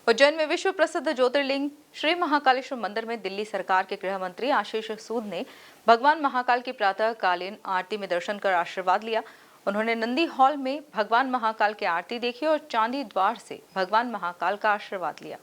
उज्जैन में विश्व प्रसिद्ध ज्योतिर्लिंग श्री महाकालेश्वर मंदिर में दिल्ली सरकार के गृह मंत्री आशीष सूद ने भगवान महाकाल की प्रातःकालीन आरती में दर्शन कर आशीर्वाद लिया। उन्होंने नंदी हॉल में भगवान महाकाल की आरती देखी और चांदी द्वार से भगवान महाकाल का आशीर्वाद लिया।